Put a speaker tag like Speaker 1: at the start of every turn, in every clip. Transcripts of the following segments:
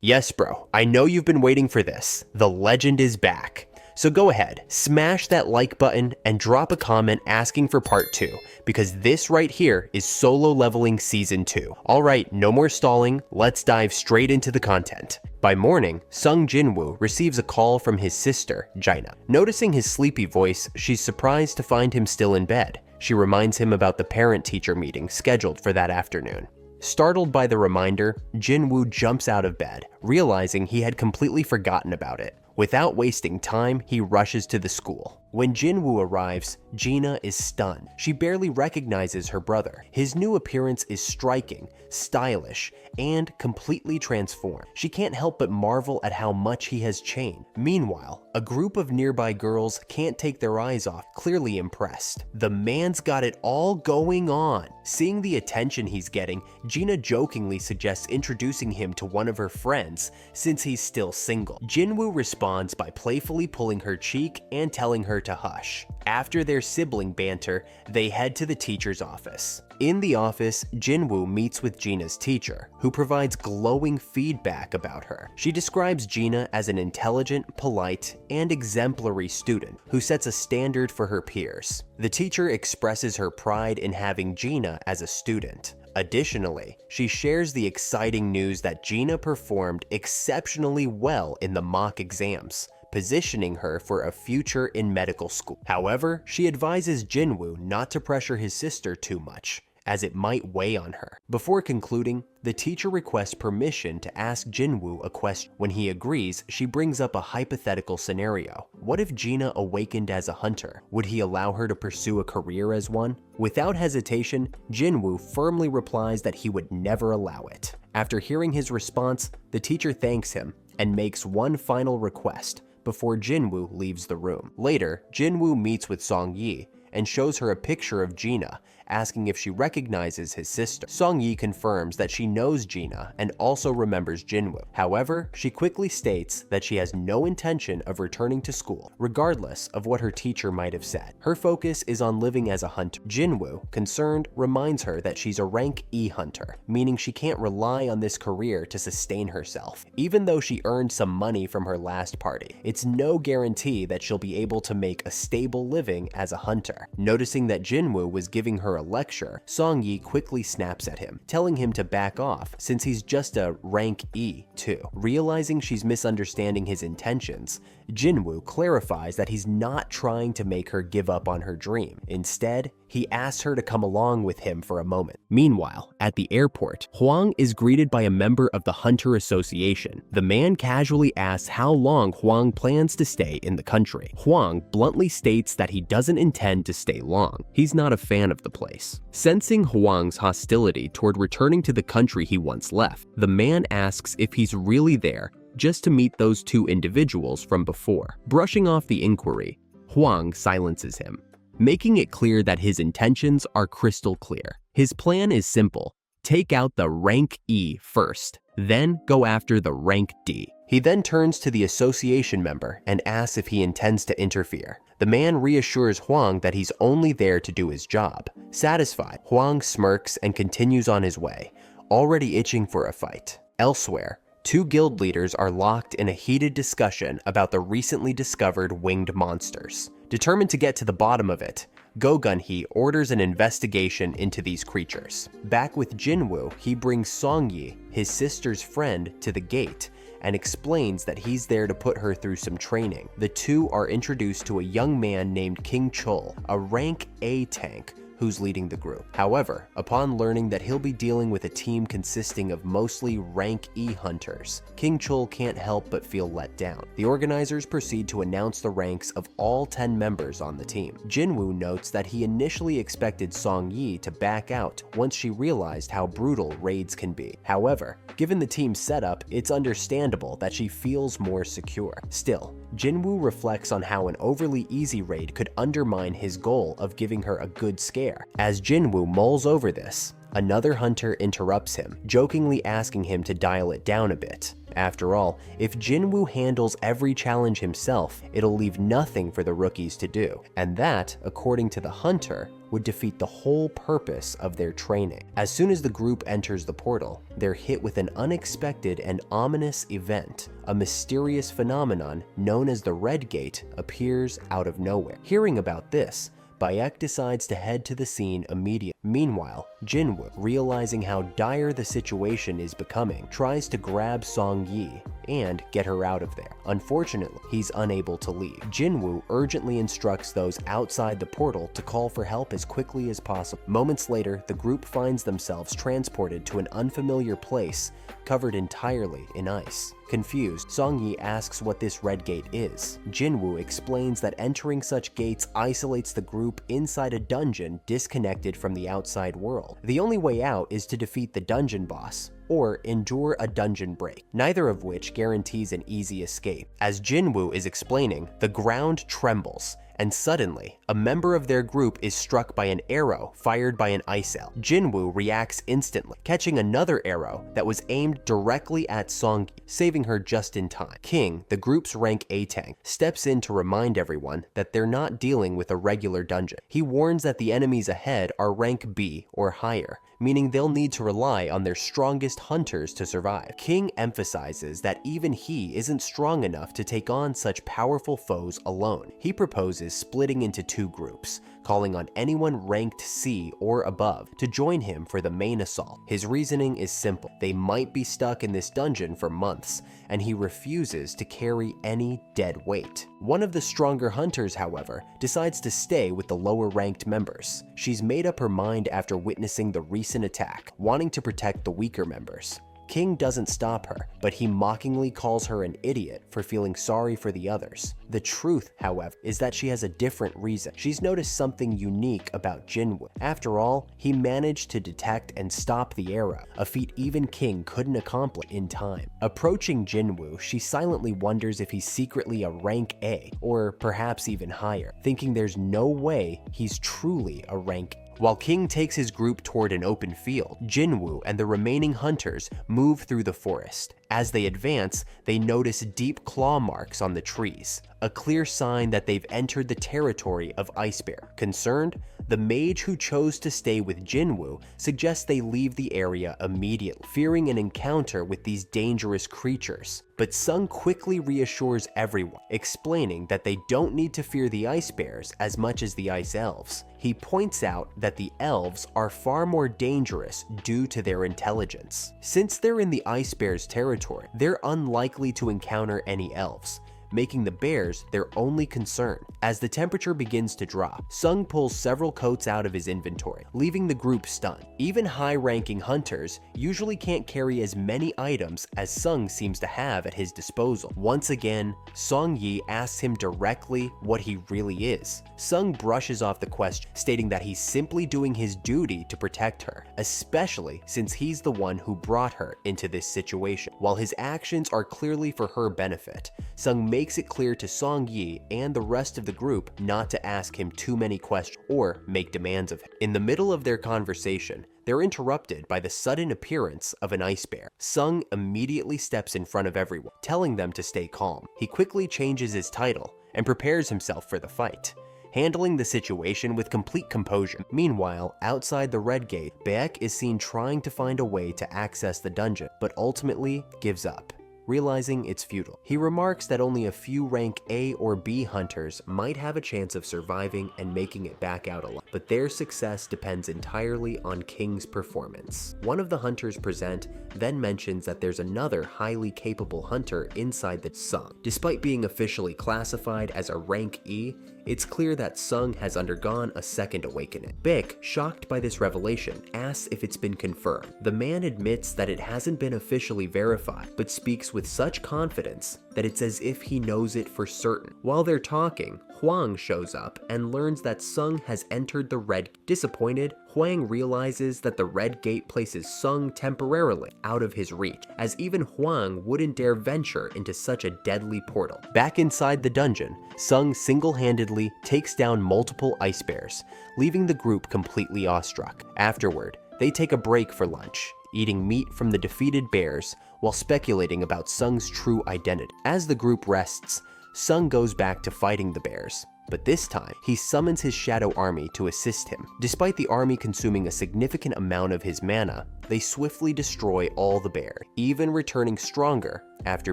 Speaker 1: Yes, bro, I know you've been waiting for this. The legend is back. So go ahead, smash that like button and drop a comment asking for part 2, because this right here is Solo Leveling Season 2. Alright, no more stalling, let's dive straight into the content. By morning, Sung Jin-Woo receives a call from his sister, Jaina. Noticing his sleepy voice, she's surprised to find him still in bed. She reminds him about the parent-teacher meeting scheduled for that afternoon. Startled by the reminder, Jin-Woo jumps out of bed, realizing he had completely forgotten about it. Without wasting time, he rushes to the school. When Jin-Woo arrives, Gina is stunned. She barely recognizes her brother. His new appearance is striking, stylish, and completely transformed. She can't help but marvel at how much he has changed. Meanwhile, a group of nearby girls can't take their eyes off, clearly impressed. The man's got it all going on. Seeing the attention he's getting, Gina jokingly suggests introducing him to one of her friends, since he's still single. Jin-Woo responds by playfully pulling her cheek and telling her to hush. After their sibling banter, they head to the teacher's office. In the office, Jin-Woo meets with Gina's teacher, who provides glowing feedback about her. She describes Gina as an intelligent, polite, and exemplary student who sets a standard for her peers. The teacher expresses her pride in having Gina as a student. Additionally, she shares the exciting news that Gina performed exceptionally well in the mock exams, positioning her for a future in medical school. However, she advises Jin-Woo not to pressure his sister too much, as it might weigh on her. Before concluding, the teacher requests permission to ask Jin-Woo a question. When he agrees, she brings up a hypothetical scenario. What if Gina awakened as a hunter? Would he allow her to pursue a career as one? Without hesitation, Jin-Woo firmly replies that he would never allow it. After hearing his response, the teacher thanks him and makes one final request before Jin-Woo leaves the room. Later, Jin-Woo meets with Song-Yi and shows her a picture of Gina, asking if she recognizes his sister. Song-Yi confirms that she knows Gina and also remembers Jin-Woo. However, she quickly states that she has no intention of returning to school, regardless of what her teacher might have said. Her focus is on living as a hunter. Jin-Woo, concerned, reminds her that she's a rank E hunter, meaning she can't rely on this career to sustain herself. Even though she earned some money from her last party, it's no guarantee that she'll be able to make a stable living as a hunter. Noticing that Jin-Woo was giving her a lecture, Song-Yi quickly snaps at him, telling him to back off since he's just a rank E too. Realizing she's misunderstanding his intentions, Jin-Woo clarifies that he's not trying to make her give up on her dream. Instead, he asks her to come along with him for a moment. Meanwhile, at the airport, Hwang is greeted by a member of the Hunter Association. The man casually asks how long Hwang plans to stay in the country. Hwang bluntly states that he doesn't intend to stay long. He's not a fan of the place. Sensing Hwang's hostility toward returning to the country he once left, the man asks if he's really there just to meet those two individuals from before. Brushing off the inquiry, Hwang silences him, making it clear that his intentions are crystal clear. His plan is simple: take out the rank E first, then go after the rank D. He then turns to the association member and asks if he intends to interfere. The man reassures Hwang that he's only there to do his job. Satisfied, Hwang smirks and continues on his way, already itching for a fight. Elsewhere, two guild leaders are locked in a heated discussion about the recently discovered winged monsters. Determined to get to the bottom of it, Go-Gun-hee orders an investigation into these creatures. Back with Jin-Woo, he brings Song-Yi, his sister's friend, to the gate and explains that he's there to put her through some training. The two are introduced to a young man named King Chul, a rank A tank who's leading the group. However, upon learning that he'll be dealing with a team consisting of mostly rank E hunters, King Chul can't help but feel let down. The organizers proceed to announce the ranks of all 10 members on the team. Jin-Woo notes that he initially expected Song-Yi to back out once she realized how brutal raids can be. However, given the team's setup, it's understandable that she feels more secure. Still, Jin-Woo reflects on how an overly easy raid could undermine his goal of giving her a good scare. As Jin-Woo mulls over this, another hunter interrupts him, jokingly asking him to dial it down a bit. After all, if Jin-Woo handles every challenge himself, it'll leave nothing for the rookies to do. And that, according to the hunter, would defeat the whole purpose of their training. As soon as the group enters the portal, they're hit with an unexpected and ominous event. A mysterious phenomenon known as the Red Gate appears out of nowhere. Hearing about this, Baek decides to head to the scene immediately. Meanwhile, Jin-Woo, realizing how dire the situation is becoming, tries to grab Song-Yi and get her out of there. Unfortunately, he's unable to leave. Jin-Woo urgently instructs those outside the portal to call for help as quickly as possible. Moments later, the group finds themselves transported to an unfamiliar place covered entirely in ice. Confused, Song-Yi asks what this red gate is. Jin-Woo explains that entering such gates isolates the group inside a dungeon disconnected from the outside world. The only way out is to defeat the dungeon boss, or endure a dungeon break, neither of which guarantees an easy escape. As Jin-Woo is explaining, the ground trembles, and suddenly, a member of their group is struck by an arrow fired by an ice elf. Jin-Woo reacts instantly, catching another arrow that was aimed directly at Song-Yi, saving her just in time. King, the group's rank A tank, steps in to remind everyone that they're not dealing with a regular dungeon. He warns that the enemies ahead are rank B or higher, meaning they'll need to rely on their strongest hunters to survive. King emphasizes that even he isn't strong enough to take on such powerful foes alone. He proposes splitting into two groups, calling on anyone ranked C or above to join him for the main assault. His reasoning is simple. They might be stuck in this dungeon for months, and he refuses to carry any dead weight. One of the stronger hunters, however, decides to stay with the lower ranked members. She's made up her mind after witnessing the recent attack, wanting to protect the weaker members. King doesn't stop her, but he mockingly calls her an idiot for feeling sorry for the others. The truth, however, is that she has a different reason. She's noticed something unique about Jin-Woo. After all, he managed to detect and stop the arrow, a feat even King couldn't accomplish in time. Approaching Jin-Woo, she silently wonders if he's secretly a rank A, or perhaps even higher, thinking there's no way he's truly a rank A. While King takes his group toward an open field, Jin-Woo and the remaining hunters move through the forest. As they advance, they notice deep claw marks on the trees, a clear sign that they've entered the territory of Ice Bear. Concerned, the mage who chose to stay with Jin-Woo suggests they leave the area immediately, fearing an encounter with these dangerous creatures. But Sung quickly reassures everyone, explaining that they don't need to fear the ice bears as much as the ice elves. He points out that the elves are far more dangerous due to their intelligence. Since they're in the ice bears' territory, they're unlikely to encounter any elves, making the bears their only concern. As the temperature begins to drop, Sung pulls several coats out of his inventory, leaving the group stunned. Even high-ranking hunters usually can't carry as many items as Sung seems to have at his disposal. Once again, Song-Yi asks him directly what he really is. Sung brushes off the question, stating that he's simply doing his duty to protect her, especially since he's the one who brought her into this situation. While his actions are clearly for her benefit, Sung makes it clear to Song-Yi and the rest of the group not to ask him too many questions or make demands of him. In the middle of their conversation, they're interrupted by the sudden appearance of an ice bear. Sung immediately steps in front of everyone, telling them to stay calm. He quickly changes his title and prepares himself for the fight, handling the situation with complete composure. Meanwhile, outside the Red Gate, Baek is seen trying to find a way to access the dungeon, but ultimately gives up, realizing it's futile. He remarks that only a few rank A or B hunters might have a chance of surviving and making it back out alive, but their success depends entirely on King's performance. One of the hunters present then mentions that there's another highly capable hunter inside the Sung. Despite being officially classified as a rank E, it's clear that Sung has undergone a second awakening. Baek, shocked by this revelation, asks if it's been confirmed. The man admits that it hasn't been officially verified, but speaks with such confidence that it's as if he knows it for certain. While they're talking, Hwang shows up and learns that Sung has entered the Red. Disappointed, Hwang realizes that the Red Gate places Sung temporarily out of his reach, as even Hwang wouldn't dare venture into such a deadly portal. Back inside the dungeon, Sung single-handedly takes down multiple ice bears, leaving the group completely awestruck. Afterward, they take a break for lunch, eating meat from the defeated bears while speculating about Sung's true identity. As the group rests, Sung goes back to fighting the bears, but this time, he summons his shadow army to assist him. Despite the army consuming a significant amount of his mana, they swiftly destroy all the bears, even returning stronger after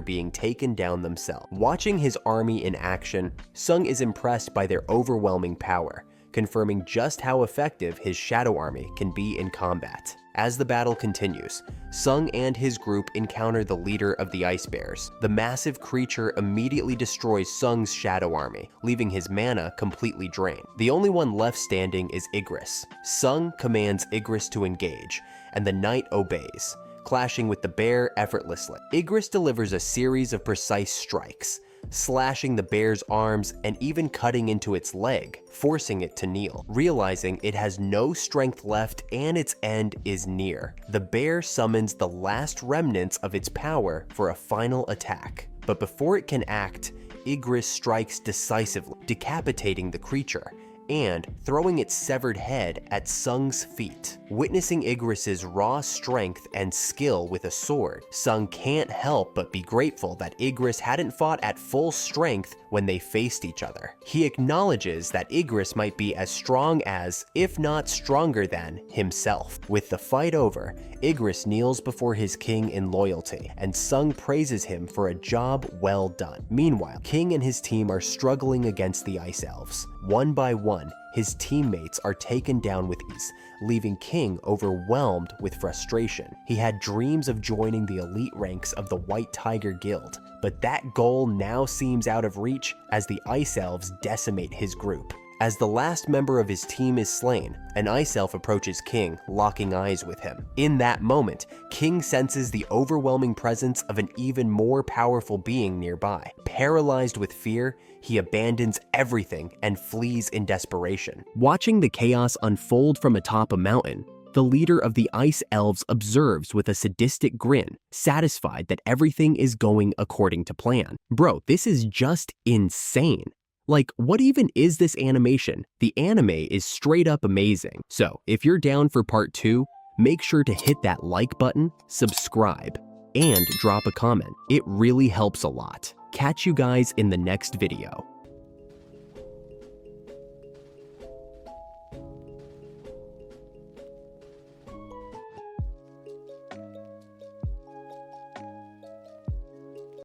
Speaker 1: being taken down themselves. Watching his army in action, Sung is impressed by their overwhelming power, confirming just how effective his shadow army can be in combat. As the battle continues, Sung and his group encounter the leader of the Ice Bears. The massive creature immediately destroys Sung's shadow army, leaving his mana completely drained. The only one left standing is Igris. Sung commands Igris to engage, and the knight obeys, clashing with the bear effortlessly. Igris delivers a series of precise strikes, slashing the bear's arms and even cutting into its leg, forcing it to kneel. Realizing it has no strength left and its end is near, the bear summons the last remnants of its power for a final attack. But before it can act, Igris strikes decisively, decapitating the creature and throwing its severed head at Sung's feet. Witnessing Igris's raw strength and skill with a sword, Sung can't help but be grateful that Igris hadn't fought at full strength when they faced each other. He acknowledges that Igris might be as strong as, if not stronger than, himself. With the fight over, Igris kneels before his king in loyalty, and Sung praises him for a job well done. Meanwhile, King and his team are struggling against the Ice Elves. One by one, his teammates are taken down with ease, leaving King overwhelmed with frustration. He had dreams of joining the elite ranks of the White Tiger Guild, but that goal now seems out of reach as the Ice Elves decimate his group. As the last member of his team is slain, an Ice Elf approaches King, locking eyes with him. In that moment, King senses the overwhelming presence of an even more powerful being nearby. Paralyzed with fear, he abandons everything and flees in desperation. Watching the chaos unfold from atop a mountain, the leader of the Ice Elves observes with a sadistic grin, satisfied that everything is going according to plan. Bro, this is just insane. Like, what even is this animation? The anime is straight up amazing. So, if you're down for part 2, make sure to hit that like button, subscribe, and drop a comment. It really helps a lot. Catch you guys in the next video.